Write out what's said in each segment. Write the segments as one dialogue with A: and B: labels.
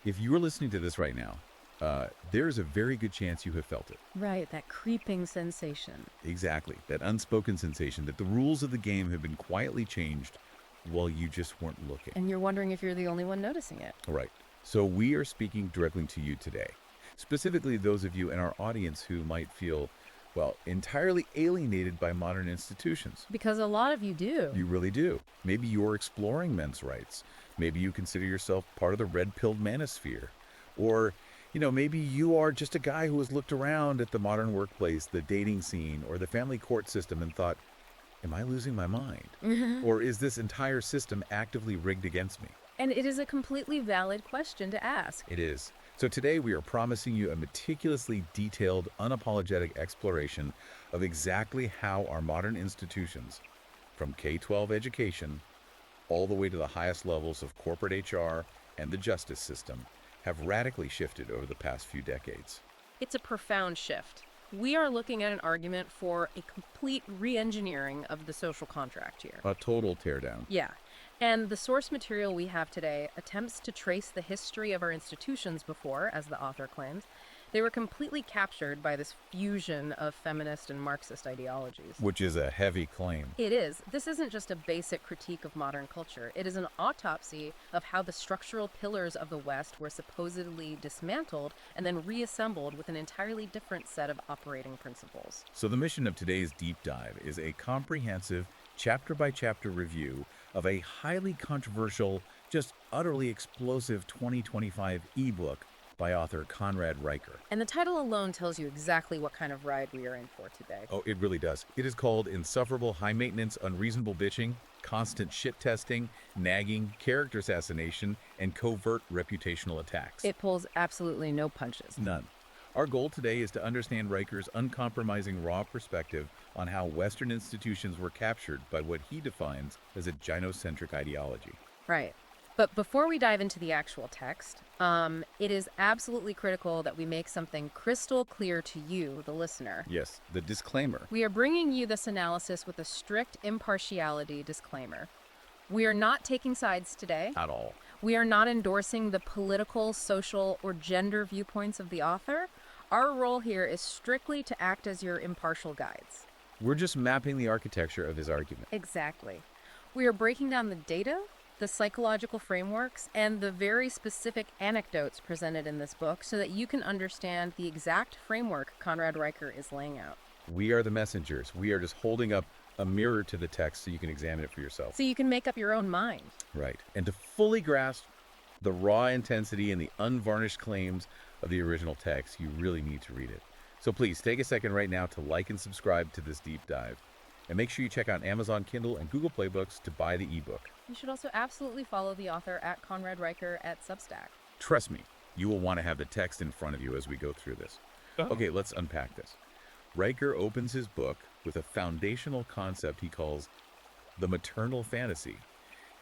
A: If you are listening to this right now, there's a very good chance you have felt it.
B: Right, that creeping sensation.
A: Exactly. That unspoken sensation that the rules of the game have been quietly changed while you just weren't looking.
B: And you're wondering if you're the only one noticing it.
A: Right. So we are speaking directly to you today. Specifically, those of you in our audience who might feel, well, entirely alienated by modern institutions.
B: Because a lot of you do.
A: You really do. Maybe you're exploring men's rights. Maybe you consider yourself part of the red-pilled manosphere. Or, maybe you are just a guy who has looked around at the modern workplace, the dating scene, or the family court system and thought, am I losing my mind? Or is this entire system actively rigged against me?
B: And it is a completely valid question to ask.
A: It is. So today we are promising you a meticulously detailed, unapologetic exploration of exactly how our modern institutions, from K-12 education all the way to the highest levels of corporate HR and the justice system, have radically shifted over the past few decades.
B: It's a profound shift. We are looking at an argument for a complete re-engineering of the social contract here.
A: A total teardown.
B: Yeah. And the source material we have today attempts to trace the history of our institutions before, as the author claims. They were completely captured by this fusion of feminist and Marxist ideologies.
A: Which is a heavy claim.
B: It is. This isn't just a basic critique of modern culture. It is an autopsy of how the structural pillars of the West were supposedly dismantled and then reassembled with an entirely different set of operating principles.
A: So the mission of today's deep dive is a comprehensive, chapter-by-chapter review of a highly controversial, just utterly explosive 2025 ebook by author Conrad Riker.
B: And the title alone tells you exactly what kind of ride we are in for today.
A: Oh, it really does. It is called Insufferable, High-Maintenance, Unreasonable Bitching, Constant Shit-Testing, Nagging, Character Assassination, and Covert Reputational Attacks.
B: It pulls absolutely no punches.
A: None. Our goal today is to understand Riker's uncompromising raw perspective on how Western institutions were captured by what he defines as a gynocentric ideology.
B: Right. But before we dive into the actual text, it is absolutely critical that we make something crystal clear to you, the listener.
A: Yes, the disclaimer.
B: We are bringing you this analysis with a strict impartiality disclaimer. We are not taking sides today.
A: At all.
B: We are not endorsing the political, social, or gender viewpoints of the author. Our role here is strictly to act as your impartial guides.
A: We're just mapping the architecture of his argument.
B: Exactly. We are breaking down the data, the psychological frameworks, and the very specific anecdotes presented in this book so that you can understand the exact framework Conrad Riker is laying out.
A: We are the messengers. We are just holding up a mirror to the text so you can examine it for yourself.
B: So you can make up your own mind.
A: Right. And to fully grasp the raw intensity and the unvarnished claims of the original text, you really need to read it. So please take a second right now to like and subscribe to this deep dive. And make sure you check out Amazon Kindle and Google Play Books to buy the ebook.
B: You should also absolutely follow the author at Conrad Riker at Substack.
A: Trust me, you will want to have the text in front of you as we go through this. Okay, let's unpack this. Riker opens his book with a foundational concept he calls the maternal fantasy,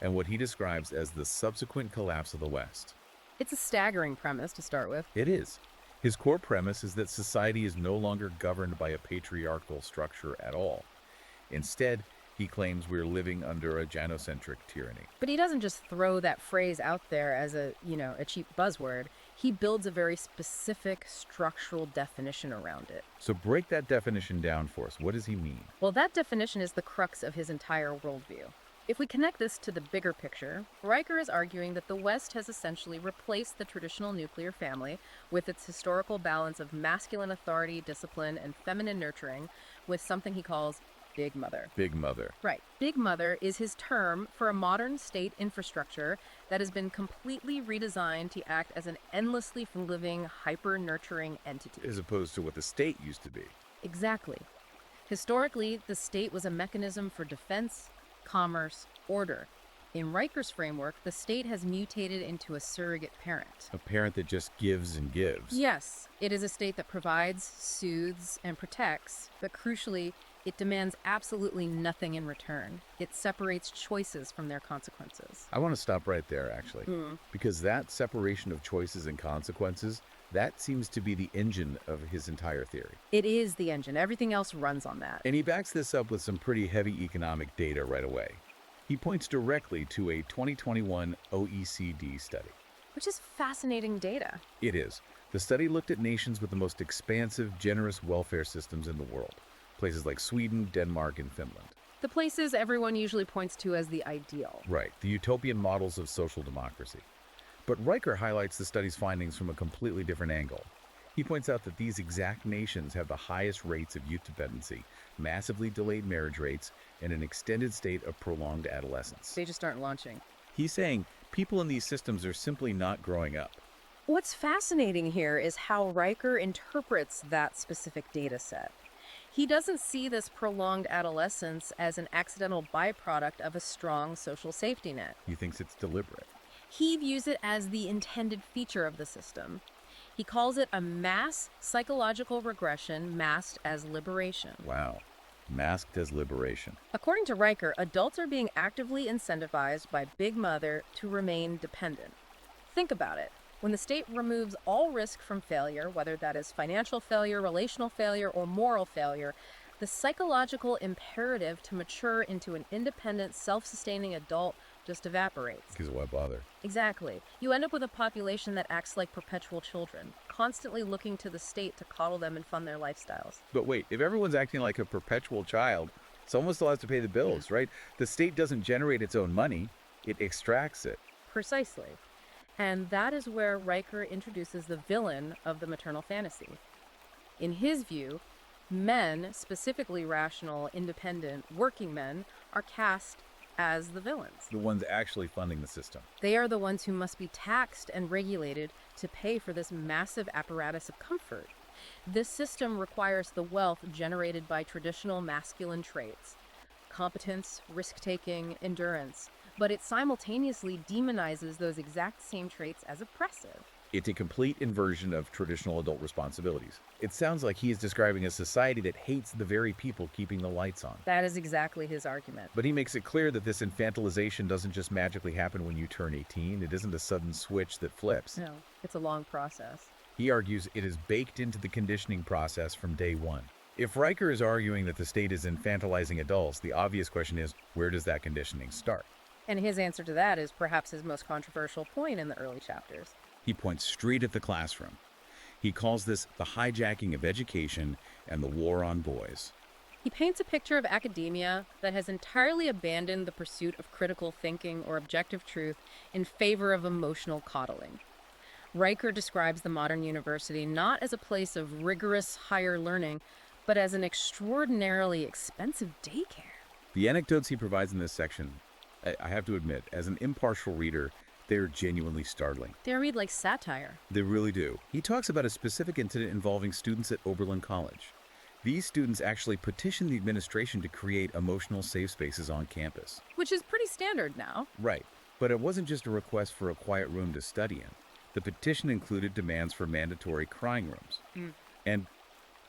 A: and what he describes as the subsequent collapse of the West.
B: It's a staggering premise to start with.
A: It is. His core premise is that society is no longer governed by a patriarchal structure at all. Instead, he claims we're living under a gynocentric tyranny.
B: But he doesn't just throw that phrase out there as a cheap buzzword. He builds a very specific structural definition around it.
A: So break that definition down for us. What does he mean?
B: Well, that definition is the crux of his entire worldview. If we connect this to the bigger picture, Riker is arguing that the West has essentially replaced the traditional nuclear family with its historical balance of masculine authority, discipline, and feminine nurturing with something he calls Big Mother.
A: Big Mother.
B: Right. Big Mother is his term for a modern state infrastructure that has been completely redesigned to act as an endlessly living, hyper-nurturing entity.
A: As opposed to what the state used to be.
B: Exactly. Historically, the state was a mechanism for defense, commerce, order. In Riker's framework, the state has mutated into a surrogate parent.
A: A parent that just gives and gives.
B: Yes, it is a state that provides, soothes, and protects, but crucially, it demands absolutely nothing in return. It separates choices from their consequences.
A: I want to stop right there, actually, because that separation of choices and consequences, that seems to be the engine of his entire theory.
B: It is the engine. Everything else runs on that.
A: And he backs this up with some pretty heavy economic data right away. He points directly to a 2021 OECD study.
B: which is fascinating data.
A: It is. The study looked at nations with the most expansive, generous welfare systems in the world. Places like Sweden, Denmark, and Finland.
B: The places everyone usually points to as the ideal.
A: Right, the utopian models of social democracy. But Riker highlights the study's findings from a completely different angle. He points out that these exact nations have the highest rates of youth dependency, massively delayed marriage rates, and an extended state of prolonged adolescence.
B: They just aren't launching.
A: He's saying people in these systems are simply not growing up.
B: What's fascinating here is how Riker interprets that specific data set. He doesn't see this prolonged adolescence as an accidental byproduct of a strong social safety net.
A: He thinks it's deliberate.
B: He views it as the intended feature of the system. He calls it a mass psychological regression masked as liberation.
A: Wow. Masked as liberation.
B: According to Riker, adults are being actively incentivized by Big Mother to remain dependent. Think about it. When the state removes all risk from failure, whether that is financial failure, relational failure, or moral failure, the psychological imperative to mature into an independent, self-sustaining adult just evaporates.
A: Because why bother?
B: Exactly. You end up with a population that acts like perpetual children, constantly looking to the state to coddle them and fund their lifestyles.
A: But wait, if everyone's acting like a perpetual child, someone still has to pay the bills, right? The state doesn't generate its own money, it extracts it.
B: Precisely. And that is where Riker introduces the villain of the maternal fantasy. In his view, men, specifically rational, independent, working men, are cast as the villains.
A: The ones actually funding the system.
B: They are the ones who must be taxed and regulated to pay for this massive apparatus of comfort. This system requires the wealth generated by traditional masculine traits: competence, risk-taking, endurance, but it simultaneously demonizes those exact same traits as oppressive.
A: It's a complete inversion of traditional adult responsibilities. It sounds like he is describing a society that hates the very people keeping the lights on.
B: That is exactly his argument.
A: But he makes it clear that this infantilization doesn't just magically happen when you turn 18. It isn't a sudden switch that flips.
B: No, it's a long process.
A: He argues it is baked into the conditioning process from day one. If Riker is arguing that the state is infantilizing adults, the obvious question is, where does that conditioning start?
B: And his answer to that is perhaps his most controversial point in the early chapters.
A: He points straight at the classroom. He calls this the hijacking of education and the war on boys.
B: He paints a picture of academia that has entirely abandoned the pursuit of critical thinking or objective truth in favor of emotional coddling. Riker describes the modern university not as a place of rigorous higher learning, but as an extraordinarily expensive daycare.
A: The anecdotes he provides in this section, I have to admit, as an impartial reader, they're genuinely startling.
B: They read like satire.
A: They really do. He talks about a specific incident involving students at Oberlin College. These students actually petitioned the administration to create emotional safe spaces on campus.
B: Which is pretty standard now.
A: Right. But it wasn't just a request for a quiet room to study in. The petition included demands for mandatory crying rooms. And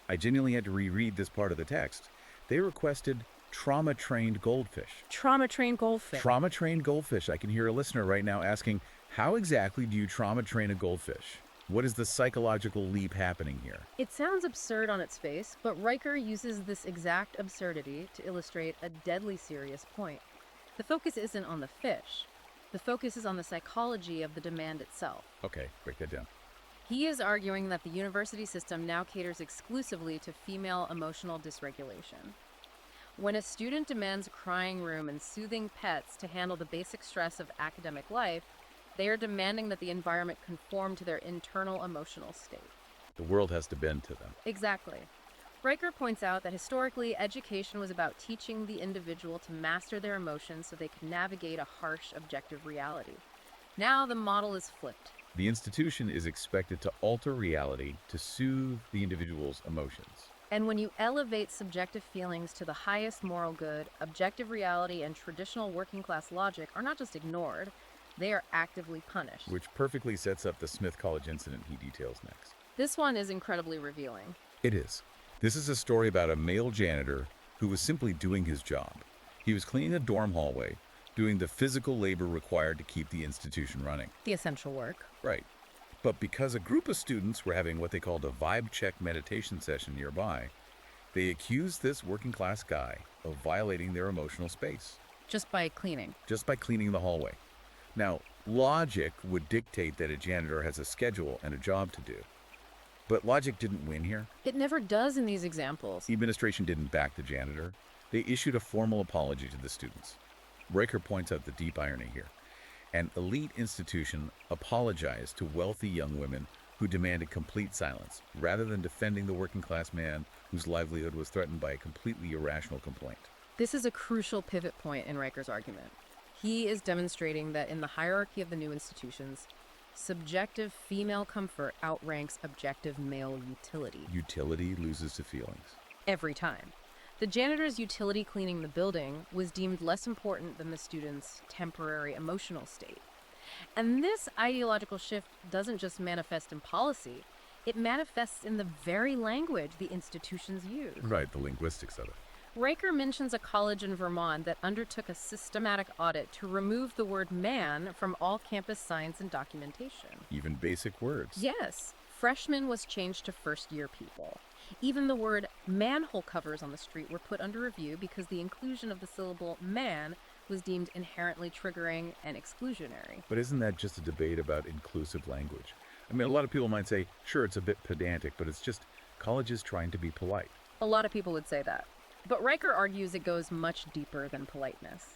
A: I genuinely had to reread this part of the text. They requested trauma-trained goldfish.
B: Trauma-trained goldfish.
A: Trauma-trained goldfish. I can hear a listener right now asking, how exactly do you trauma-train a goldfish? What is the psychological leap happening here?
B: It sounds absurd on its face, but Riker uses this exact absurdity to illustrate a deadly serious point. The focus isn't on the fish. The focus is on the psychology of the demand itself.
A: Okay, break that down.
B: He is arguing that the university system now caters exclusively to female emotional dysregulation. When a student demands a crying room and soothing pets to handle the basic stress of academic life, they are demanding that the environment conform to their internal emotional state.
A: The world has to bend to them.
B: Exactly. Riker points out that historically, education was about teaching the individual to master their emotions so they could navigate a harsh, objective reality. Now the model is flipped.
A: The institution is expected to alter reality to soothe the individual's emotions.
B: And when you elevate subjective feelings to the highest moral good, objective reality and traditional working class logic are not just ignored, they are actively punished.
A: Which perfectly sets up the Smith College incident he details next.
B: This one is incredibly revealing.
A: It is. This is a story about a male janitor who was simply doing his job. He was cleaning a dorm hallway, doing the physical labor required to keep the institution running.
B: The essential work.
A: Right. But because a group of students were having what they called a vibe check meditation session nearby, they accused this working class guy of violating their emotional space.
B: Just by cleaning.
A: Just by cleaning the hallway. Now, logic would dictate that a janitor has a schedule and a job to do. But logic didn't win here.
B: It never does in these examples.
A: The administration didn't back the janitor. They issued a formal apology to the students. Riker points out the deep irony here. An elite institution apologized to wealthy young women who demanded complete silence, rather than defending the working class man whose livelihood was threatened by a completely irrational complaint.
B: This is a crucial pivot point in Riker's argument. He is demonstrating that in the hierarchy of the new institutions, subjective female comfort outranks objective male utility.
A: Utility loses to feelings.
B: Every time. The janitor's utility cleaning the building was deemed less important than the student's temporary emotional state. And this ideological shift doesn't just manifest in policy, it manifests in the very language the institutions use.
A: Right, the linguistics of it.
B: Riker mentions a college in Vermont that undertook a systematic audit to remove the word man from all campus signs and documentation.
A: Even basic words.
B: Yes, freshman was changed to first-year people. Even the word manhole covers on the street were put under review because the inclusion of the syllable man was deemed inherently triggering and exclusionary.
A: But isn't that just a debate about inclusive language? I mean, a lot of people might say, sure, it's a bit pedantic, but it's just colleges trying to be polite.
B: A lot of people would say that. But Riker argues it goes much deeper than politeness.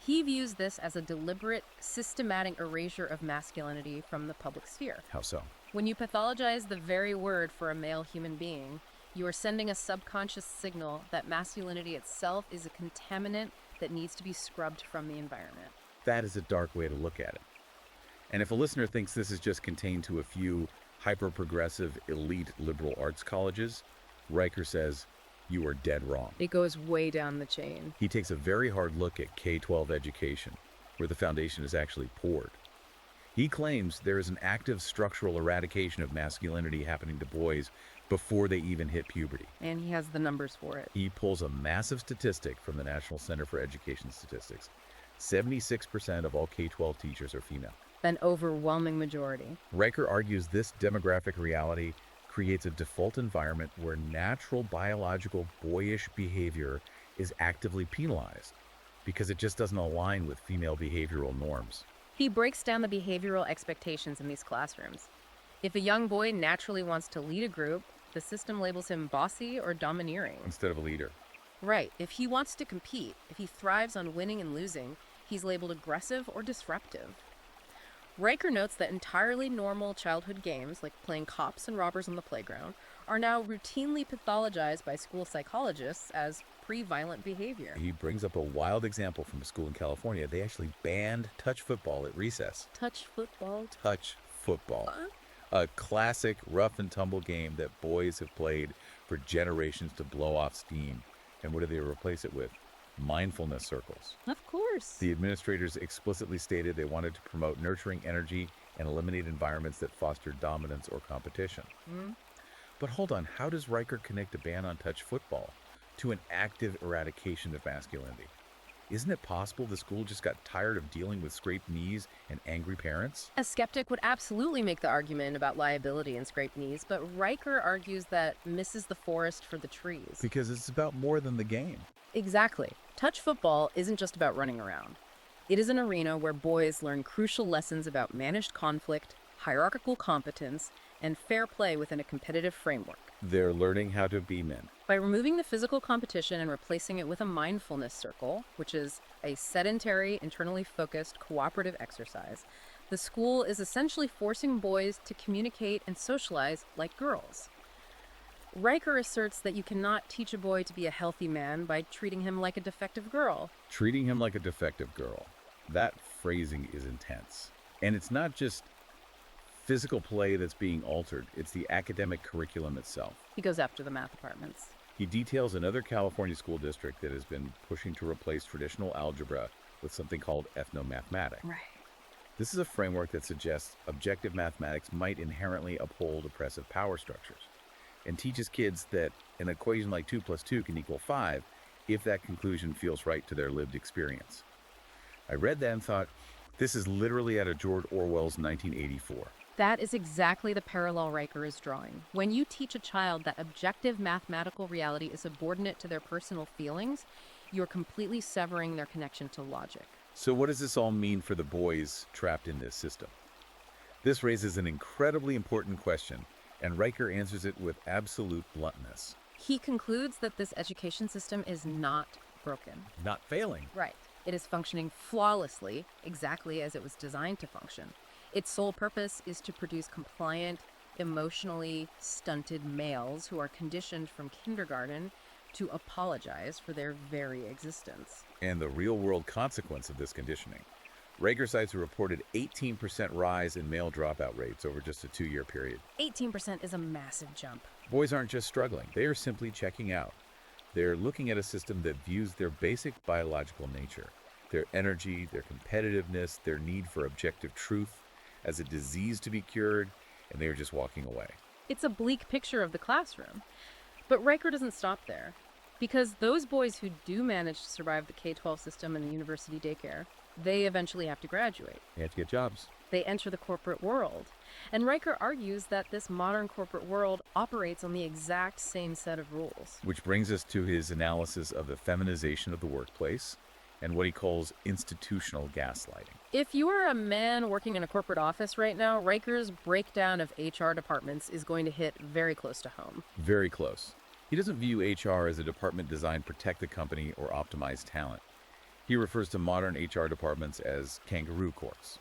B: He views this as a deliberate, systematic erasure of masculinity from the public sphere.
A: How so?
B: When you pathologize the very word for a male human being, you are sending a subconscious signal that masculinity itself is a contaminant that needs to be scrubbed from the environment.
A: That is a dark way to look at it. And if a listener thinks this is just contained to a few hyper-progressive, elite liberal arts colleges, Riker says, you are dead wrong.
B: It goes way down the chain.
A: He takes a very hard look at K-12 education, where the foundation is actually poured. He claims there is an active structural eradication of masculinity happening to boys before they even hit puberty.
B: And he has the numbers for it.
A: He pulls a massive statistic from the National Center for Education Statistics. 76% of all K-12 teachers are female.
B: An overwhelming majority.
A: Riker argues this demographic reality creates a default environment where natural biological boyish behavior is actively penalized because it just doesn't align with female behavioral norms.
B: He breaks down the behavioral expectations in these classrooms. If a young boy naturally wants to lead a group, the system labels him bossy or domineering.
A: Instead of a leader.
B: Right. If he wants to compete, if he thrives on winning and losing, he's labeled aggressive or disruptive. Riker notes that entirely normal childhood games, like playing cops and robbers on the playground, are now routinely pathologized by school psychologists as pre-violent behavior.
A: He brings up a wild example from a school in California. They actually banned touch football at recess.
B: Touch football?
A: Touch football. A classic rough and tumble game that boys have played for generations to blow off steam. And what do they replace it with? Mindfulness circles.
B: Of course.
A: The administrators explicitly stated they wanted to promote nurturing energy and eliminate environments that foster dominance or competition. But hold on, how does Riker connect a ban on touch football to an active eradication of masculinity? Isn't it possible the school just got tired of dealing with scraped knees and angry parents?
B: A skeptic would absolutely make the argument about liability and scraped knees, but Riker argues that misses the forest for the trees.
A: Because it's about more than the game.
B: Exactly. Touch football isn't just about running around. It is an arena where boys learn crucial lessons about managed conflict, hierarchical competence, and fair play within a competitive framework.
A: They're learning how to be men.
B: By removing the physical competition and replacing it with a mindfulness circle, which is a sedentary, internally focused, cooperative exercise, the school is essentially forcing boys to communicate and socialize like girls. Riker asserts that you cannot teach a boy to be a healthy man by treating him like a defective girl.
A: Treating him like a defective girl. That phrasing is intense. And it's not just physical play that's being altered, it's the academic curriculum itself.
B: He goes after the math departments.
A: He details another California school district that has been pushing to replace traditional algebra with something called ethnomathematics.
B: Right.
A: This is a framework that suggests objective mathematics might inherently uphold oppressive power structures and teaches kids that an equation like 2 plus 2 can equal 5 if that conclusion feels right to their lived experience. I read that and thought, this is literally out of George Orwell's 1984.
B: That is exactly the parallel Riker is drawing. When you teach a child that objective mathematical reality is subordinate to their personal feelings, you're completely severing their connection to logic.
A: So what does this all mean for the boys trapped in this system? This raises an incredibly important question, and Riker answers it with absolute bluntness.
B: He concludes that this education system is not broken.
A: Not failing.
B: Right. It is functioning flawlessly, exactly as it was designed to function. Its sole purpose is to produce compliant, emotionally stunted males who are conditioned from kindergarten to apologize for their very existence.
A: And the real-world consequence of this conditioning. Riker cites a reported 18% rise in male dropout rates over just a 2-year period.
B: 18% is a massive jump.
A: Boys aren't just struggling, they are simply checking out. They're looking at a system that views their basic biological nature, their energy, their competitiveness, their need for objective truth, as a disease to be cured, and they are just walking away.
B: It's a bleak picture of the classroom. But Riker doesn't stop there. Because those boys who do manage to survive the K-12 system and the university daycare, they eventually have to graduate.
A: They have to get jobs.
B: They enter the corporate world. And Riker argues that this modern corporate world operates on the exact same set of rules.
A: Which brings us to his analysis of the feminization of the workplace and what he calls institutional gaslighting.
B: If you are a man working in a corporate office right now, Riker's breakdown of HR departments is going to hit very close to home.
A: Very close. He doesn't view HR as a department designed to protect the company or optimize talent. He refers to modern HR departments as kangaroo courts.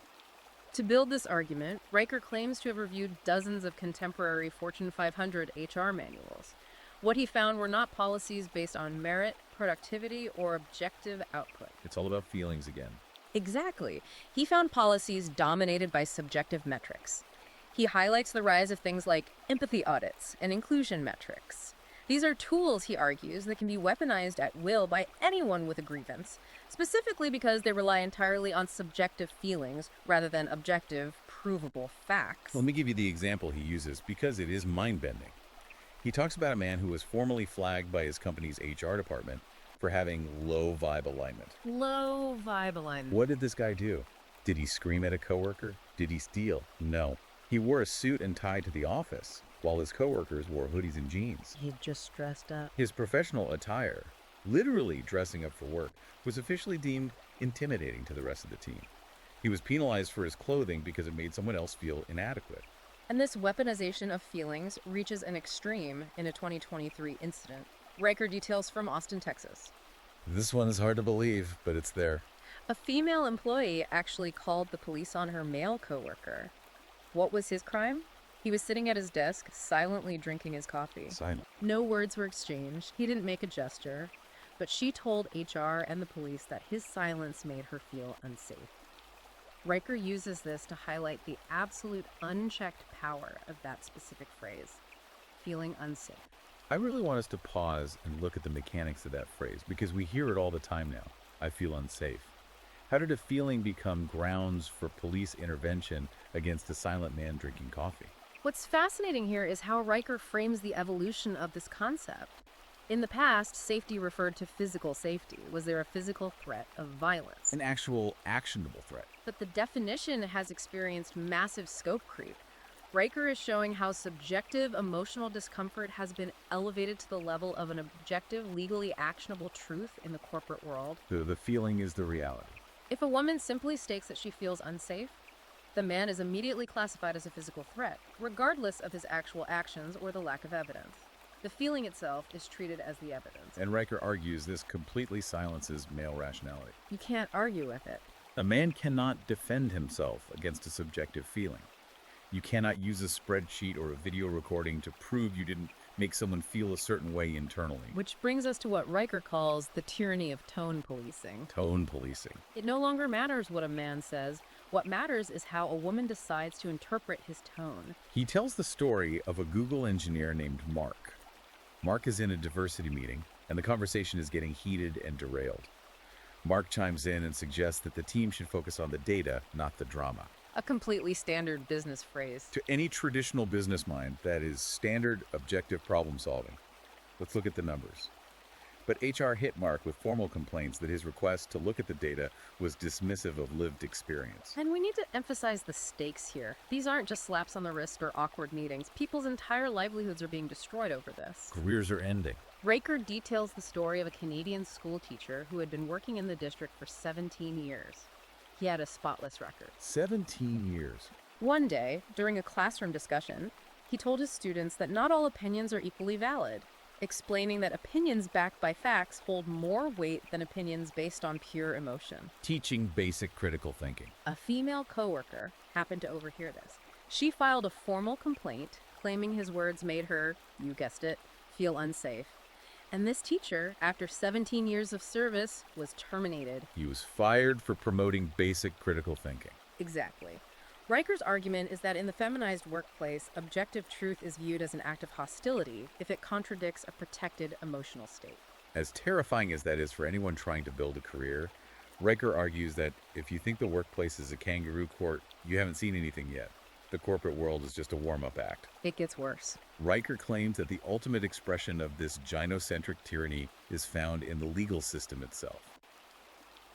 B: To build this argument, Riker claims to have reviewed dozens of contemporary Fortune 500 HR manuals. What he found were not policies based on merit, productivity, or objective output.
A: It's all about feelings again.
B: Exactly. He found policies dominated by subjective metrics. He highlights the rise of things like empathy audits and inclusion metrics. These are tools, he argues, that can be weaponized at will by anyone with a grievance, specifically because they rely entirely on subjective feelings rather than objective, provable facts.
A: Let me give you the example he uses because it is mind-bending. He talks about a man who was formally flagged by his company's HR department for having low vibe alignment.
B: Low vibe alignment.
A: What did this guy do? Did he scream at a coworker? Did he steal? No. He wore a suit and tie to the office, while his coworkers wore hoodies and jeans.
B: He just dressed up.
A: His professional attire, literally dressing up for work, was officially deemed intimidating to the rest of the team. He was penalized for his clothing because it made someone else feel inadequate.
B: And this weaponization of feelings reaches an extreme in a 2023 incident. Riker details from Austin, Texas.
A: This one is hard to believe, but it's there.
B: A female employee actually called the police on her male coworker. What was his crime? He was sitting at his desk, silently drinking his coffee.
A: Silent.
B: No words were exchanged. He didn't make a gesture. But she told HR and the police that his silence made her feel unsafe. Riker uses this to highlight the absolute unchecked power of that specific phrase, feeling unsafe.
A: I really want us to pause and look at the mechanics of that phrase because we hear it all the time now. I feel unsafe. How did a feeling become grounds for police intervention against a silent man drinking coffee?
B: What's fascinating here is how Riker frames the evolution of this concept. In the past, safety referred to physical safety. Was there a physical threat of violence?
A: An actual actionable threat.
B: But the definition has experienced massive scope creep. Riker is showing how subjective emotional discomfort has been elevated to the level of an objective, legally actionable truth in the corporate world.
A: The feeling is the reality.
B: If a woman simply states that she feels unsafe, the man is immediately classified as a physical threat, regardless of his actual actions or the lack of evidence. The feeling itself is treated as the evidence.
A: And Riker argues this completely silences male rationality.
B: You can't argue with it.
A: A man cannot defend himself against a subjective feeling. You cannot use a spreadsheet or a video recording to prove you didn't make someone feel a certain way internally.
B: Which brings us to what Riker calls the tyranny of tone policing.
A: Tone policing.
B: It no longer matters what a man says. What matters is how a woman decides to interpret his tone.
A: He tells the story of a Google engineer named Mark. Mark is in a diversity meeting, and the conversation is getting heated and derailed. Mark chimes in and suggests that the team should focus on the data, not the drama.
B: A completely standard business phrase.
A: To any traditional business mind, that is standard objective problem solving. Let's look at the numbers. But HR hit Mark with formal complaints that his request to look at the data was dismissive of lived experience.
B: And we need to emphasize the stakes here. These aren't just slaps on the wrist or awkward meetings. People's entire livelihoods are being destroyed over this.
A: Careers are ending.
B: Raker details the story of a Canadian school teacher who had been working in the district for 17 years. He had a spotless record.
A: 17 years.
B: One day, during a classroom discussion, he told his students that not all opinions are equally valid, explaining that opinions backed by facts hold more weight than opinions based on pure emotion.
A: Teaching basic critical thinking.
B: A female coworker happened to overhear this. She filed a formal complaint, claiming his words made her, you guessed it, feel unsafe. And this teacher, after 17 years of service, was terminated.
A: He was fired for promoting basic critical thinking.
B: Exactly. Riker's argument is that in the feminized workplace, objective truth is viewed as an act of hostility if it contradicts a protected emotional state.
A: As terrifying as that is for anyone trying to build a career, Riker argues that if you think the workplace is a kangaroo court, you haven't seen anything yet. The corporate world is just a warm-up act.
B: It gets worse.
A: Riker claims that the ultimate expression of this gynocentric tyranny is found in the legal system itself.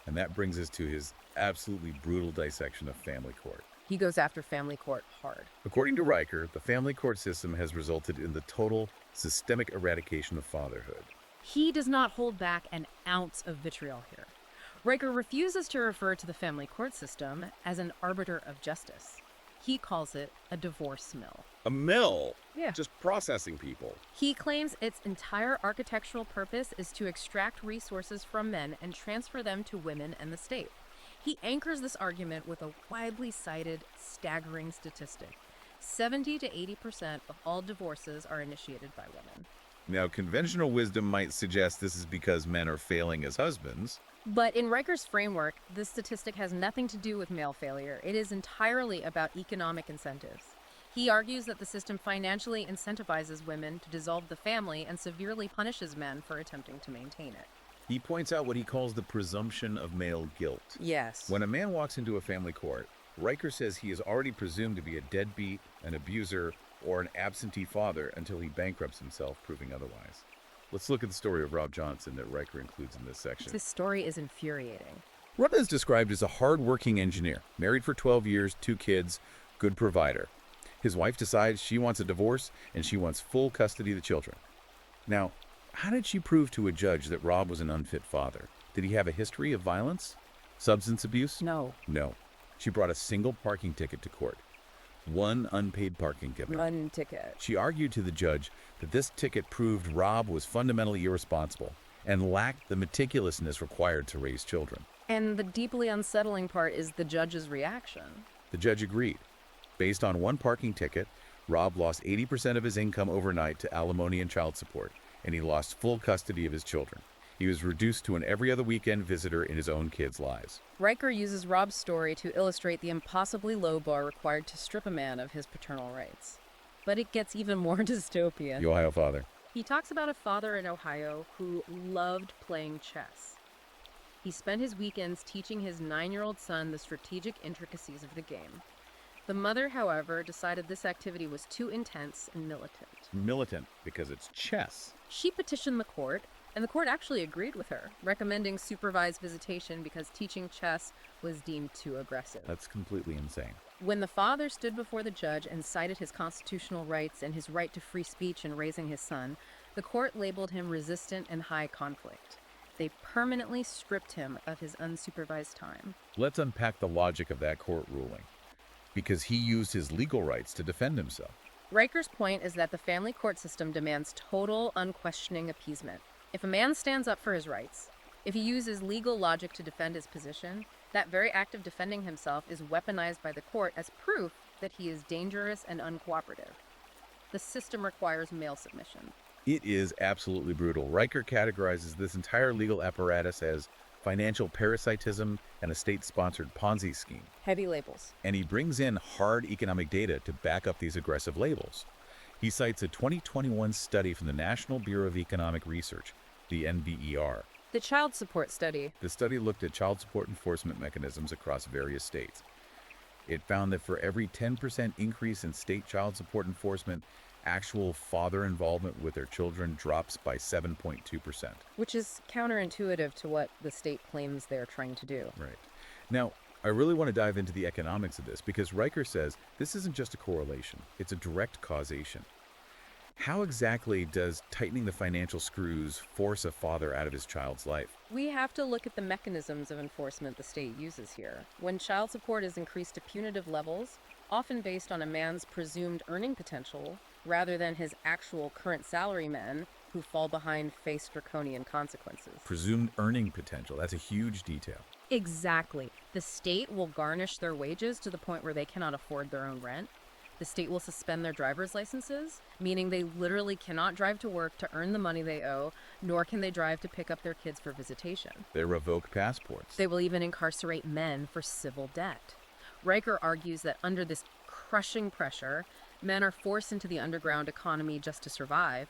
A: And that brings us to his absolutely brutal dissection of family court.
B: He goes after family court hard.
A: According to Riker, the family court system has resulted in the total systemic eradication of fatherhood.
B: He does not hold back an ounce of vitriol here. Riker refuses to refer to the family court system as an arbiter of justice. He calls it a divorce mill.
C: A mill?
B: Yeah.
C: Just processing people.
B: He claims its entire architectural purpose is to extract resources from men and transfer them to women and the state. He anchors this argument with a widely cited, staggering statistic. 70 to 80% of all divorces are initiated by women.
A: Now, conventional wisdom might suggest this is because men are failing as husbands.
B: But in Riker's framework, this statistic has nothing to do with male failure. It is entirely about economic incentives. He argues that the system financially incentivizes women to dissolve the family and severely punishes men for attempting to maintain it.
A: He points out what he calls the presumption of male guilt.
B: Yes.
A: When a man walks into a family court, Riker says he is already presumed to be a deadbeat, an abuser, or an absentee father until he bankrupts himself, proving otherwise. Let's look at the story of Rob Johnson that Riker includes in this section.
B: This story is infuriating.
A: Rob is described as a hard-working engineer, married for 12 years, 2 kids, good provider. His wife decides she wants a divorce and she wants full custody of the children. Now, how did she prove to a judge that Rob was an unfit father? Did he have a history of violence? Substance abuse?
B: No.
A: No. She brought a single parking ticket to court. One unpaid parking ticket.
B: One ticket.
A: She argued to the judge that this ticket proved Rob was fundamentally irresponsible and lacked the meticulousness required to raise children.
B: And the deeply unsettling part is the judge's reaction.
A: The judge agreed. Based on one parking ticket, Rob lost 80% of his income overnight to alimony and child support, and he lost full custody of his children. He was reduced to an every other weekend visitor in his own kids' lives.
B: Riker uses Rob's story to illustrate the impossibly low bar required to strip a man of his paternal rights. But it gets even more dystopian.
A: The Ohio father.
B: He talks about a father in Ohio who loved playing chess. He spent his weekends teaching his 9-year-old son the strategic intricacies of the game. The mother, however, decided this activity was too intense and militant.
A: Militant, because it's chess.
B: She petitioned the court, and the court actually agreed with her, recommending supervised visitation because teaching chess was deemed too aggressive.
A: That's completely insane.
B: When the father stood before the judge and cited his constitutional rights and his right to free speech in raising his son, the court labeled him resistant and high conflict. They permanently stripped him of his unsupervised time.
A: Let's unpack the logic of that court ruling. Because he used his legal rights to defend himself.
B: Riker's point is that the family court system demands total, unquestioning appeasement. If a man stands up for his rights, if he uses legal logic to defend his position, that very act of defending himself is weaponized by the court as proof that he is dangerous and uncooperative. The system requires male submission.
A: It is absolutely brutal. Riker categorizes this entire legal apparatus as financial parasitism and a state-sponsored Ponzi scheme.
B: Heavy labels.
A: And he brings in hard economic data to back up these aggressive labels. He cites a 2021 study from the National Bureau of Economic Research, the NBER.
B: The child support study.
A: The study looked at child support enforcement mechanisms across various states. It found that for every 10% increase in state child support enforcement, actual father involvement with their children drops by 7.2%.
B: Which is counterintuitive to what the state claims they're trying to do.
A: Right. Now, I really want to dive into the economics of this because Riker says this isn't just a correlation, it's a direct causation. How exactly does tightening the financial screws force a father out of his child's life?
B: We have to look at the mechanisms of enforcement the state uses here. When child support is increased to punitive levels, often based on a man's presumed earning potential, rather than his actual current salarymen who fall behind face draconian consequences.
A: Presumed earning potential, that's a huge detail.
B: Exactly. The state will garnish their wages to the point where they cannot afford their own rent. The state will suspend their driver's licenses, meaning they literally cannot drive to work to earn the money they owe, nor can they drive to pick up their kids for visitation.
A: They revoke passports.
B: They will even incarcerate men for civil debt. Riker argues that under this crushing pressure, men are forced into the underground economy just to survive,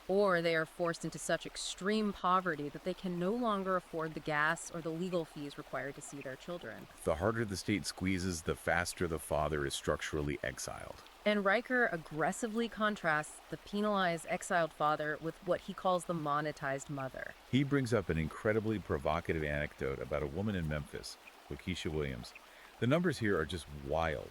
B: or they are forced into such extreme poverty that they can no longer afford the gas or the legal fees required to see their children.
A: The harder the state squeezes, the faster the father is structurally exiled.
B: And Riker aggressively contrasts the penalized, exiled father with what he calls the monetized mother.
A: He brings up an incredibly provocative anecdote about a woman in Memphis, Lakeisha Williams. The numbers here are just wild.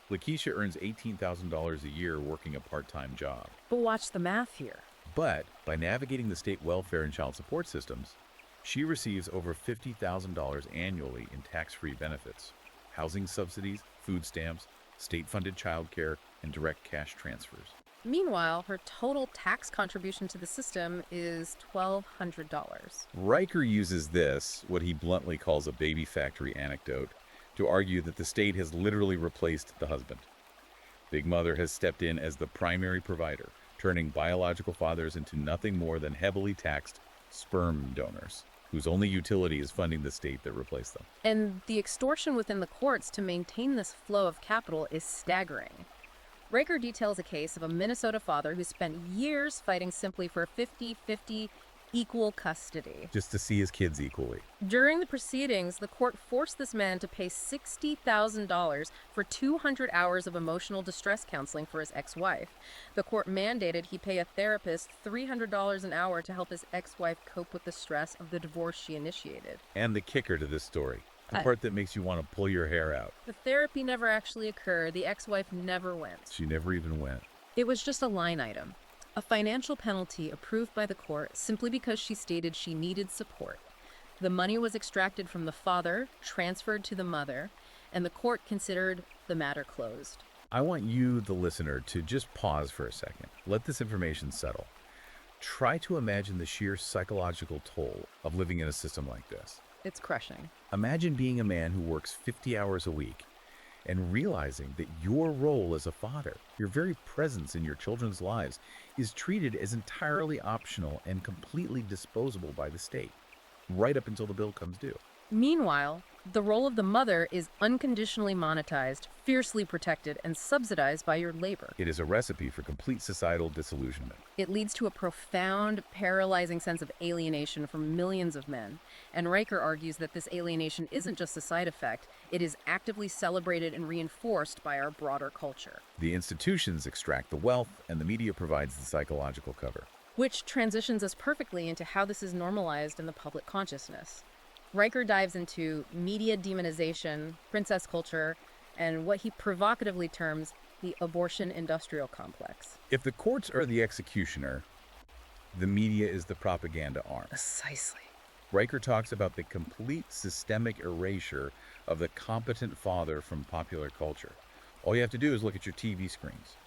A: Lakeisha earns $18,000 a year working a part-time job.
B: But watch the math here.
A: But by navigating the state welfare and child support systems, she receives over $50,000 annually in tax-free benefits, housing subsidies, food stamps, state-funded childcare, and direct cash transfers.
B: Meanwhile, her total tax contribution to the system is $1,200.
A: Riker uses this, what he bluntly calls a baby factory anecdote, to argue that the state has literally replaced the husband. Big Mother has stepped in as the primary provider, turning biological fathers into nothing more than heavily taxed sperm donors, whose only utility is funding the state that replaced them.
B: And the extortion within the courts to maintain this flow of capital is staggering. Riker details a case of a Minnesota father who spent years fighting simply for 50-50 equal custody.
A: Just to see his kids equally.
B: During the proceedings, the court forced this man to pay $60,000 for 200 hours of emotional distress counseling for his ex-wife. The court mandated he pay a therapist $300 an hour to help his ex-wife cope with the stress of the divorce she initiated.
A: And the kicker to this story, the part that makes you want to pull your hair out.
B: The therapy never actually occurred. The ex-wife never went.
A: She never even went.
B: It was just a line item. A financial penalty approved by the court simply because she stated she needed support. The money was extracted from the father, transferred to the mother, and the court considered the matter closed.
A: I want you, the listener, to just pause for a second. Let this information settle. Try to imagine the sheer psychological toll of living in a system like this.
B: It's crushing.
A: Imagine being a man who works 50 hours a week and realizing that your role as a father, your very presence in your children's lives, is treated as entirely optional and completely disposable by the state, right up until the bill comes due.
B: Meanwhile, the role of the mother is unconditionally monetized, fiercely protected, and subsidized by your labor.
A: It is a recipe for complete societal disillusionment.
B: It leads to a profound, paralyzing sense of alienation for millions of men. And Riker argues that this alienation isn't just a side effect, it is actively celebrated and reinforced by our broader culture.
A: The institutions extract the wealth, and the media provides the psychological cover.
B: Which transitions us perfectly into how this is normalized in the public consciousness. Riker dives into media demonization, princess culture, and what he provocatively terms the abortion industrial complex.
A: If the courts are the executioner, the media is the propaganda arm.
B: Precisely.
A: Riker talks about the complete systemic erasure of the competent father from popular culture. All you have to do is look at your TV screens.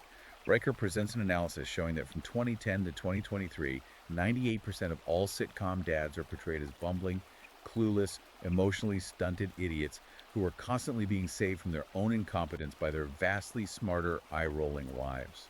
A: Riker presents an analysis showing that from 2010 to 2023, 98% of all sitcom dads are portrayed as bumbling, clueless, emotionally stunted idiots who are constantly being saved from their own incompetence by their vastly smarter, eye-rolling wives.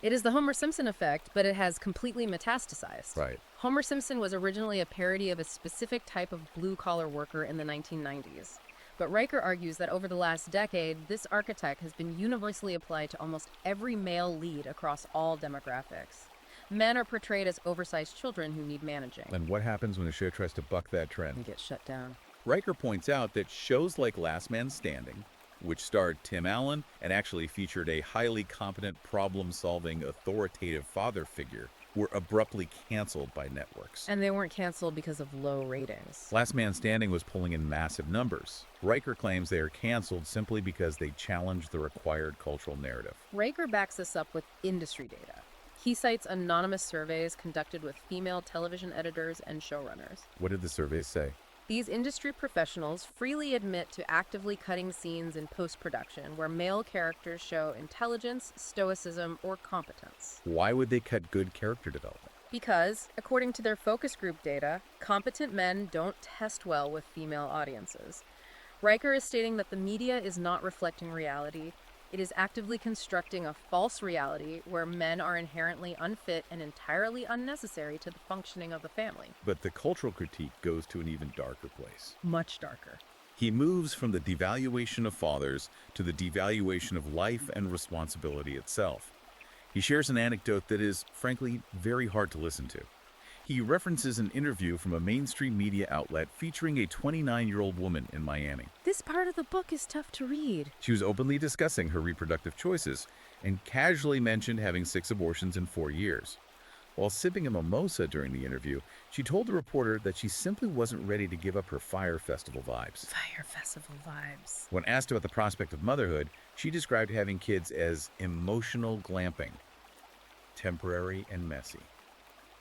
B: It is the Homer Simpson effect, but it has completely metastasized.
A: Right.
B: Homer Simpson was originally a parody of a specific type of blue-collar worker in the 1990s. But Riker argues that over the last decade, this archetype has been universally applied to almost every male lead across all demographics. Men are portrayed as oversized children who need managing.
A: And what happens when the show tries to buck that trend?
B: And get shut down.
A: Riker points out that shows like Last Man Standing, which starred Tim Allen and actually featured a highly competent, problem-solving, authoritative father figure, were abruptly canceled by networks.
B: And they weren't canceled because of low ratings.
A: Last Man Standing was pulling in massive numbers. Riker claims they are canceled simply because they challenge the required cultural narrative.
B: Riker backs this up with industry data. He cites anonymous surveys conducted with female television editors and showrunners.
A: What did the surveys say?
B: These industry professionals freely admit to actively cutting scenes in post-production where male characters show intelligence, stoicism, or competence.
A: Why would they cut good character development?
B: Because, according to their focus group data, competent men don't test well with female audiences. Riker is stating that the media is not reflecting reality. It is actively constructing a false reality where men are inherently unfit and entirely unnecessary to the functioning of the family.
A: But the cultural critique goes to an even darker place.
B: Much darker.
A: He moves from the devaluation of fathers to the devaluation of life and responsibility itself. He shares an anecdote that is, frankly, very hard to listen to. He references an interview from a mainstream media outlet featuring a 29-year-old woman in Miami.
B: This part of the book is tough to read.
A: She was openly discussing her reproductive choices and casually mentioned having 6 abortions in 4 years. While sipping a mimosa during the interview, she told the reporter that she simply wasn't ready to give up her Fire Festival vibes.
B: Fire Festival vibes.
A: When asked about the prospect of motherhood, she described having kids as emotional glamping, temporary and messy.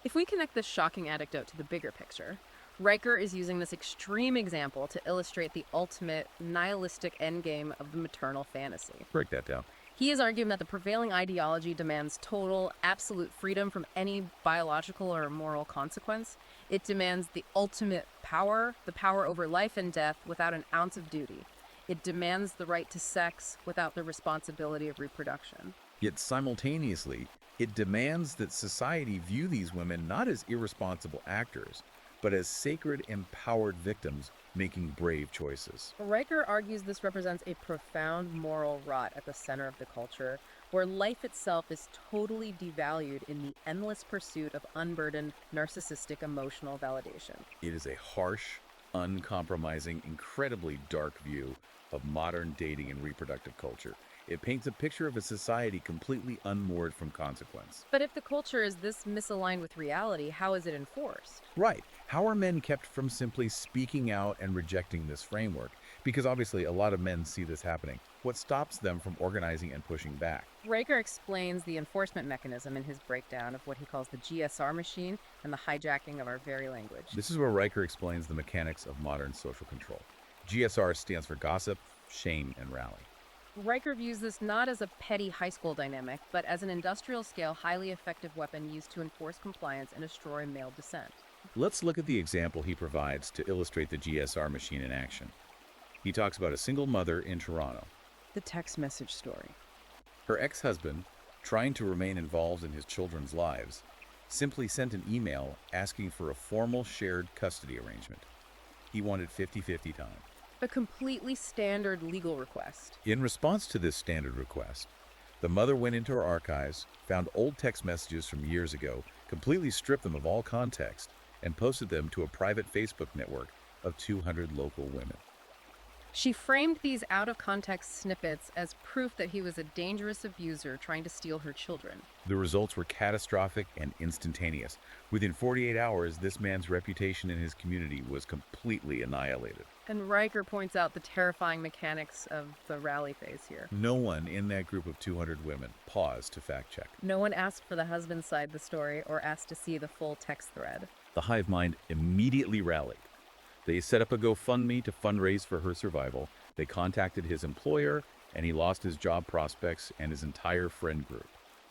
B: If we connect this shocking anecdote to the bigger picture, Riker is using this extreme example to illustrate the ultimate nihilistic endgame of the maternal fantasy.
A: Break that down.
B: He is arguing that the prevailing ideology demands total, absolute freedom from any biological or moral consequence. It demands the ultimate power, the power over life and death without an ounce of duty. It demands the right to sex without the responsibility of reproduction.
A: Yet simultaneously, it demands that society view these women not as irresponsible actors, but as sacred, empowered victims making brave choices.
B: Riker argues this represents a profound moral rot at the center of the culture, where life itself is totally devalued in the endless pursuit of unburdened, narcissistic emotional validation.
A: It is a harsh, uncompromising, incredibly dark view of modern dating and reproductive culture. It paints a picture of a society completely unmoored from consequence.
B: But if the culture is this misaligned with reality, how is it enforced?
A: Right. How are men kept from simply speaking out and rejecting this framework? Because obviously a lot of men see this happening. What stops them from organizing and pushing back?
B: Riker explains the enforcement mechanism in his breakdown of what he calls the GSR machine and the hijacking of our very language.
A: This is where Riker explains the mechanics of modern social control. GSR stands for gossip, shame, and rally.
B: Riker views this not as a petty high school dynamic, but as an industrial-scale, highly effective weapon used to enforce compliance and destroy male dissent.
A: Let's look at the example he provides to illustrate the GSR machine in action. He talks about a single mother in Toronto.
B: The text message story.
A: Her ex-husband, trying to remain involved in his children's lives, simply sent an email asking for a formal shared custody arrangement. He wanted 50-50 time.
B: A completely standard legal request.
A: In response to this standard request, the mother went into her archives, found old text messages from years ago, completely stripped them of all context, and posted them to a private Facebook network of 200 local women.
B: She framed these out-of-context snippets as proof that he was a dangerous abuser trying to steal her children.
A: The results were catastrophic and instantaneous. Within 48 hours, this man's reputation in his community was completely annihilated.
B: And Riker points out the terrifying mechanics of the rally phase here.
A: No one in that group of 200 women paused to fact-check.
B: No one asked for the husband's side of the story or asked to see the full text thread.
A: The hive mind immediately rallied. They set up a GoFundMe to fundraise for her survival. They contacted his employer, and he lost his job prospects and his entire friend group.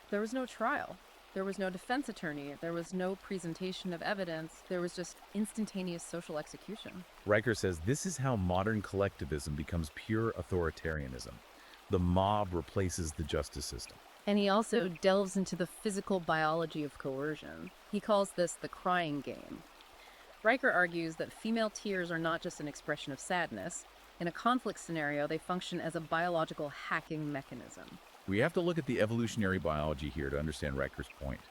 B: There was no trial. There was no defense attorney. There was no presentation of evidence. There was just instantaneous social execution.
A: Riker says this is how modern collectivism becomes pure authoritarianism. The mob replaces the justice system.
B: And he also delves into the physical biology of coercion. He calls this the crying game. Riker argues that female tears are not just an expression of sadness. In a conflict scenario, they function as a biological hacking mechanism.
A: We have to look at the evolutionary biology here to understand Riker's point.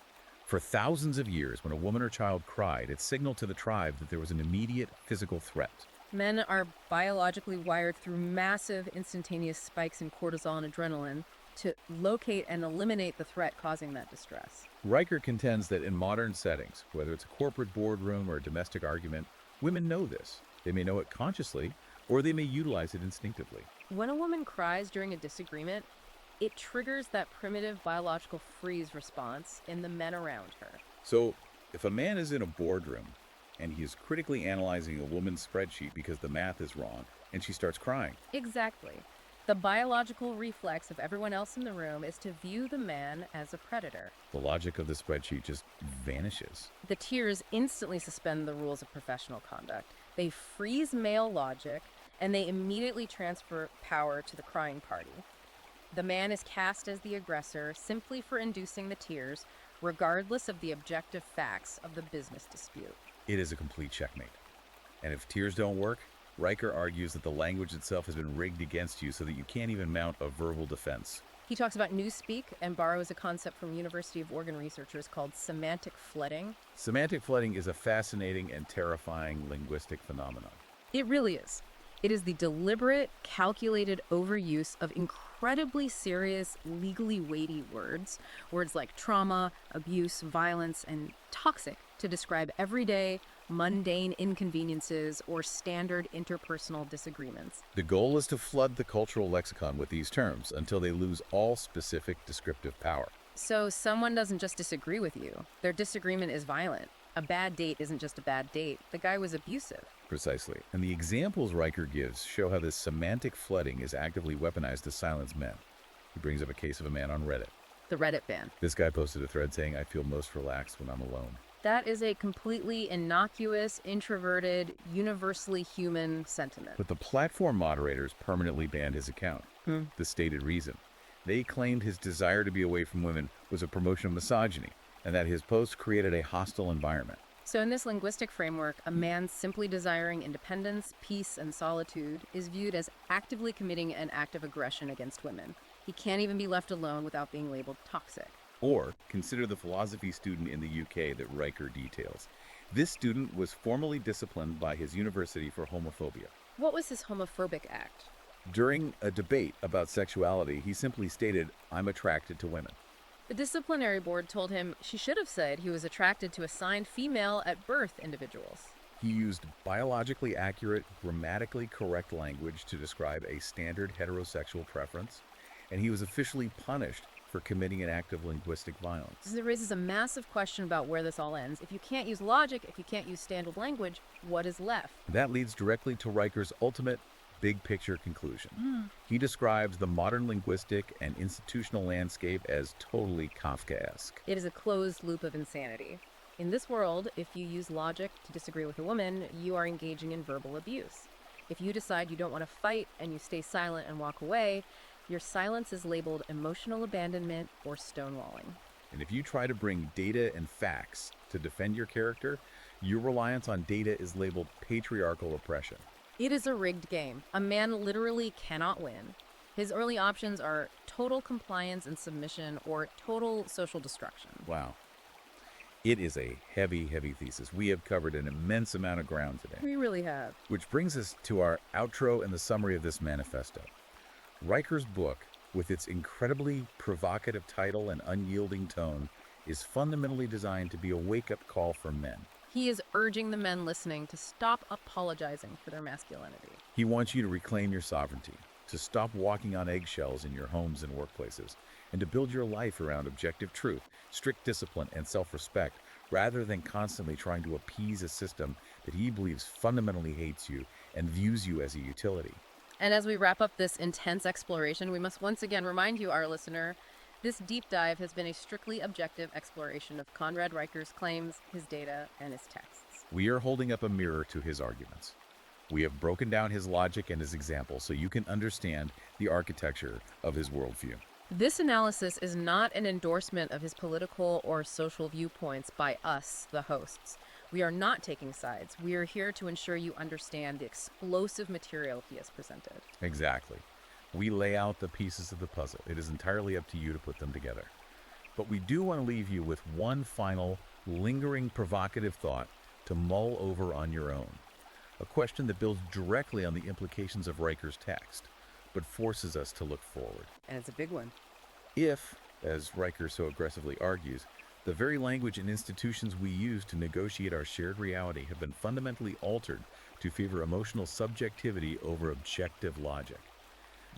A: For thousands of years, when a woman or child cried, it signaled to the tribe that there was an immediate physical threat.
B: Men are biologically wired through massive instantaneous spikes in cortisol and adrenaline to locate and eliminate the threat causing that distress.
A: Riker contends that in modern settings, whether it's a corporate boardroom or a domestic argument, women know this. They may know it consciously, or they may utilize it instinctively.
B: When a woman cries during a disagreement, It triggers that primitive biological freeze response in the men around her.
A: So, if a man is in a boardroom and he is critically analyzing a woman's spreadsheet because the math is wrong and she starts crying,
B: Exactly. The biological reflex of everyone else in the room is to view the man as a predator.
A: the logic of the spreadsheet just vanishes.
B: The tears instantly suspend the rules of professional conduct. They freeze male logic, and they immediately transfer power to the crying party. The man is cast as the aggressor simply for inducing the tears, regardless of the objective facts of the business dispute.
A: It is a complete checkmate. And if tears don't work, Riker argues that the language itself has been rigged against you so that you can't even mount a verbal defense.
B: He talks about newspeak and borrows a concept from University of Oregon researchers called semantic flooding.
A: Semantic flooding is a fascinating and terrifying linguistic phenomenon.
B: It really is. It is the deliberate, calculated overuse of incredibly serious, legally weighty words like trauma, abuse, violence, and toxic, to describe everyday, mundane inconveniences or standard interpersonal disagreements.
A: The goal is to flood the cultural lexicon with these terms until they lose all specific descriptive power.
B: So someone doesn't just disagree with you, their disagreement is violent. A bad date isn't just a bad date, the guy was abusive.
A: Precisely. And the examples Riker gives show how this semantic flooding is actively weaponized to silence men. He brings up a case of a man on Reddit.
B: The Reddit ban.
A: This guy posted a thread saying, "I feel most relaxed when I'm alone."
B: That is a completely innocuous, introverted, universally human sentiment.
A: But the platform moderators permanently banned his account. The stated reason. They claimed his desire to be away from women was a promotion of misogyny, and that his post created a hostile environment.
B: So in this linguistic framework, a man simply desiring independence, peace, and solitude is viewed as actively committing an act of aggression against women. He can't even be left alone without being labeled toxic.
A: Or consider the philosophy student in the UK that Riker details. This student was formally disciplined by his university for homophobia.
B: What was his homophobic act?
A: During a debate about sexuality, he simply stated, "I'm attracted to women."
B: The disciplinary board told him she should have said he was attracted to assigned female at birth individuals.
A: He used biologically accurate, grammatically correct language to describe a standard heterosexual preference, and he was officially punished for committing an act of linguistic violence.
B: This raises a massive question about where this all ends. If you can't use logic, if you can't use standard language, what is left?
A: That leads directly to Riker's ultimate big picture conclusion. He describes the modern linguistic and institutional landscape as totally Kafkaesque.
B: It is a closed loop of insanity. In this world, if you use logic to disagree with a woman, you are engaging in verbal abuse. If you decide you don't want to fight and you stay silent and walk away, your silence is labeled emotional abandonment or stonewalling.
A: And if you try to bring data and facts to defend your character, your reliance on data is labeled patriarchal oppression.
B: It is a rigged game. A man literally cannot win. His early options are total compliance and submission or total social destruction.
A: Wow. It is a heavy, heavy thesis. We have covered an immense amount of ground today.
B: We really have.
A: Which brings us to our outro and the summary of this manifesto. Riker's book, with its incredibly provocative title and unyielding tone, is fundamentally designed to be a wake-up call for men.
B: He is urging the men listening to stop apologizing for their masculinity.
A: He wants you to reclaim your sovereignty, to stop walking on eggshells in your homes and workplaces, and to build your life around objective truth, strict discipline, and self-respect, rather than constantly trying to appease a system that he believes fundamentally hates you and views you as a utility.
B: And as we wrap up this intense exploration, we must once again remind you, our listener, this deep dive has been a strictly objective exploration of Conrad Riker's claims, his data, and his texts.
A: We are holding up a mirror to his arguments. We have broken down his logic and his examples so you can understand the architecture of his worldview.
B: This analysis is not an endorsement of his political or social viewpoints by us, the hosts. We are not taking sides. We are here to ensure you understand the explosive material he has presented.
A: Exactly. We lay out the pieces of the puzzle. It is entirely up to you to put them together. But we do want to leave you with one final, lingering, provocative thought to mull over on your own. A question that builds directly on the implications of Riker's text, but forces us to look forward.
B: And it's a big one.
A: If, as Riker so aggressively argues, the very language and institutions we use to negotiate our shared reality have been fundamentally altered to favor emotional subjectivity over objective logic,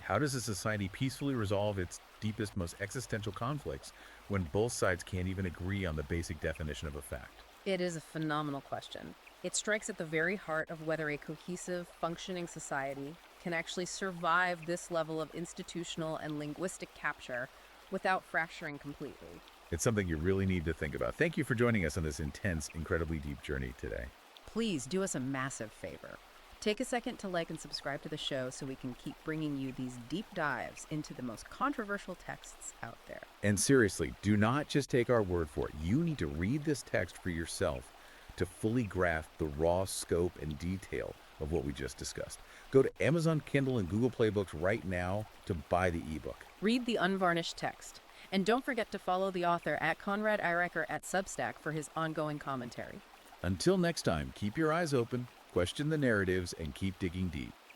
A: How does a society peacefully resolve its deepest, most existential conflicts when both sides can't even agree on the basic definition of a fact?
B: It is a phenomenal question. It strikes at the very heart of whether a cohesive, functioning society can actually survive this level of institutional and linguistic capture without fracturing completely.
A: It's something you really need to think about. Thank you for joining us on this intense, incredibly deep journey today.
B: Please do us a massive favor. Take a second to like and subscribe to the show so we can keep bringing you these deep dives into the most controversial texts out there.
A: And seriously, do not just take our word for it. You need to read this text for yourself to fully grasp the raw scope and detail of what we just discussed. Go to Amazon Kindle and Google Play Books right now to buy the ebook.
B: Read the unvarnished text. And don't forget to follow the author at Conrad Eirecker at Substack for his ongoing commentary.
A: Until next time, keep your eyes open, question the narratives, and keep digging deep.